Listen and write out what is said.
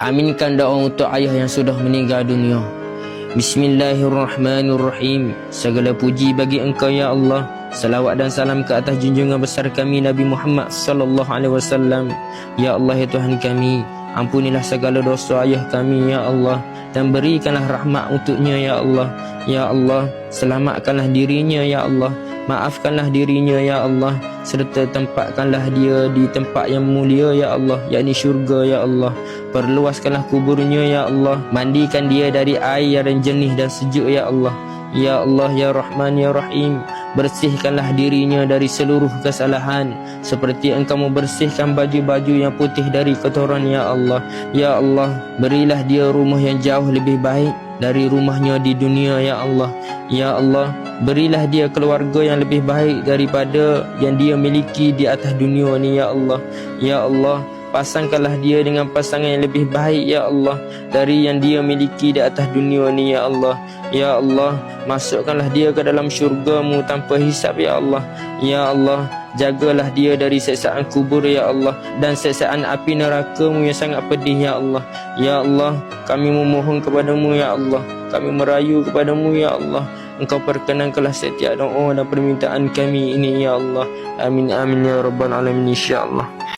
Aminkan doa untuk ayah yang sudah meninggal dunia. Bismillahirrahmanirrahim. Segala puji bagi Engkau ya Allah. Salawat dan salam ke atas junjungan besar kami Nabi Muhammad sallallahu alaihi wasallam. Ya Allah ya Tuhan kami, ampunilah segala dosa ayah kami ya Allah, dan berikanlah rahmat untuknya ya Allah. Ya Allah, selamatkanlah dirinya ya Allah, maafkanlah dirinya ya Allah, serta tempatkanlah dia di tempat yang mulia ya Allah, yakni syurga ya Allah. Perluaskanlah kuburnya ya Allah, mandikan dia dari air yang jernih dan sejuk ya Allah. Ya Allah ya Rahman ya Rahim, bersihkanlah dirinya dari seluruh kesalahan, seperti Engkau membersihkan baju-baju yang putih dari kotoran ya Allah. Ya Allah, berilah dia rumah yang jauh lebih baik dari rumahnya di dunia ya Allah. Ya Allah, berilah dia keluarga yang lebih baik daripada yang dia miliki di atas dunia ni ya Allah. Ya Allah, pasangkanlah dia dengan pasangan yang lebih baik ya Allah dari yang dia miliki di atas dunia ni ya Allah. Ya Allah, masukkanlah dia ke dalam syurga-Mu tanpa hisab ya Allah. Ya Allah, jagalah dia dari siksaan kubur ya Allah, dan siksaan api neraka-Mu yang sangat pedih ya Allah. Ya Allah, kami memohon kepadamu ya Allah, kami merayu kepadamu ya Allah. Engkau perkenankanlah setiap doa dan permintaan kami ini ya Allah. Amin amin ya rabbal alamin insyaallah.